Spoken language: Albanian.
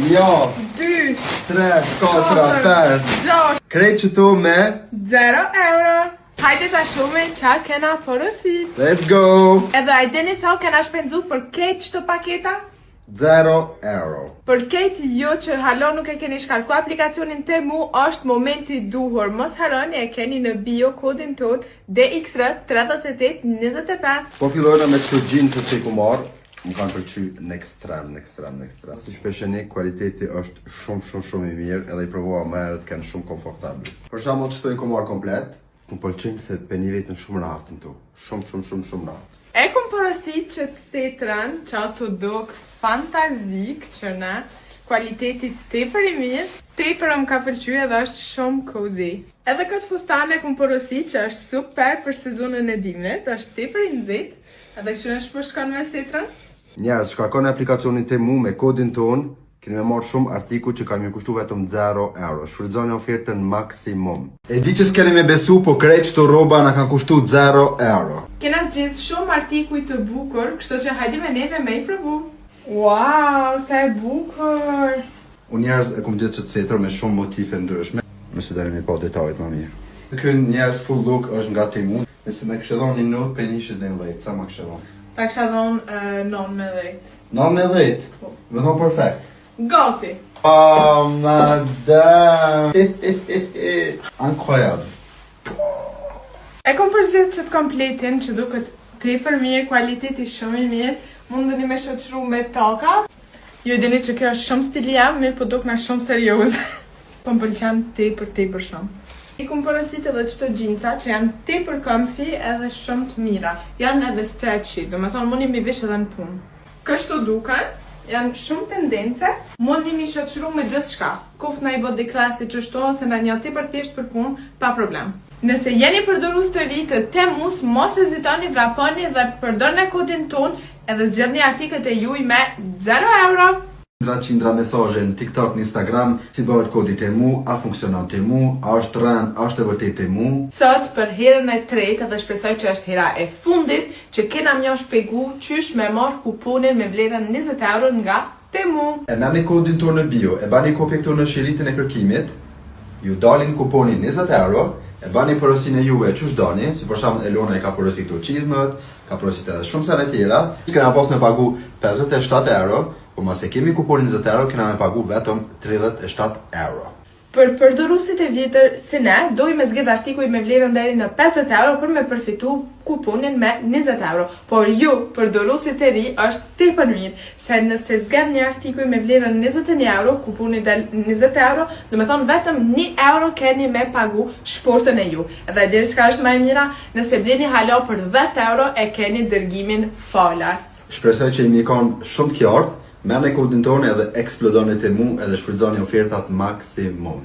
1, 2, 3, 4, 5. 6, Krejt që tu me 0 euro. Hajde ta shumë qa kena porosit. Let's go! Edhe a dini sa kena shpenzu për keq çto paketa? 0 euro. Për keq jo që halo nuk e keni shkarku aplikacionin Temu, është momenti duhur. Mos harroni e keni në bio kodin ton DXR 3825. Po fillojna me këto gjinset që i ku marrë. Më kanë përqy në ekstrem. Si që pesheni, kualiteti është shumë i mirë edhe i provova më herët kanë shumë komfortabli. Për shembull çto i ku marrë komplet, më pëlqejnë se peni vetën shumë rahat në tu. Shumë rahat. E kom porosit që të setran që ato dok fantazik që na kualiteti tepër i mirë, tepër më ka pëlqyer edhe është shumë cozy. Edhe këtë fustan e kom porosit që është super për sezonën e dimrit, është tepër i nxehtë, edhe kështu në shkon me setran. Njerëz, shkarkoni aplikacionin Temu me kodin ton, keni me marrë shumë artikuj që kam ju kushtu vetëm 0 euro. Shfrytëzoni ofertën maksimum. E di që s'keni me besu, po krejt që të roba na kanë kushtu 0 euro. Kena zgjedh shumë artikuj të bukur, kështu që hajde me neve me i provu. Wow, sa e bukur! Unë njerëz e kom gjithë që të setër me shumë motive ndryshme. Nëse deri me pa detajet më mirë. Ky njerëz full look është nga Temu. Nëse me kështë dhon një notë për 1.10, sa më kështë dhon? Ta kësha dhonë 9 9 me thonë perfekt. Gati! Oh, madame! Incroyable. E kom përgjith që të kompletin që duket tepër mirë, kualiteti shumë i mirë, mundeni me shoqëru me taka. Ju e dini që kjo është shumë stili jam, mirë po dukna shumë serioze. Po më pëlqen tepër shumë. I kom porosit edhe qëto gjinsa që janë tepër comfy edhe shumë të mira. Janë edhe stretchy, do me thonë mundi mi vish edhe në punë. Kështu duken, janë shumë tendence, mundi mi shoqëru me gjithë shka. Kuft na i body classy që shto ose na një tepër thjesht për punë, pa problem. Nëse jeni përdorus të ri të Temus, mos hezitoni, vraponi dhe përdorni kodin ton edhe zgjedhni artikët e juaj me 0 euro. Qindra mesazhe në TikTok, në Instagram, si bëhet kodi Temu, a funksionon Temu, a është rënd, a është e vërtet Temu. Sot për herën e tretë dhe shpresoj që është hera e fundit që kena mjo shpjegu qysh me marrë kuponin me vlerën 20 euro nga Temu. E merrni kodin tonë në bio, e bani kopje këtu në shiritin e kërkimit, ju dalin kuponin 20 euro, e bani porosin e juve qysh doni, si për shembull Elona i ka porosit këto çizmët, ka porosit edhe shumë sa të tjera. Kena pas me pagu 57 euro, po mas e kemi kuponin 20 euro, kena me pagu vetëm 37 euro. Për përdorusit e vjetër si ne, doj me zgjedh artikuj me vlerën deri në 50 euro për me përfitu kuponin me 20 euro. Por ju, përdorusit e ri, është tepër mirë, se nëse zgjedh një artikuj me vlerën 21 euro, kuponi del 20 euro, do me thonë vetëm 1 euro keni me pagu shportën e ju. Edhe dhe çka është më e mira, nëse bleni halo për 10 euro, e keni dërgimin falas. Shpresoj që imi kanë shumë qartë. Merrni kodin tonë edhe eksplodoni Temu edhe shfrytëzoni ofertat maksimum.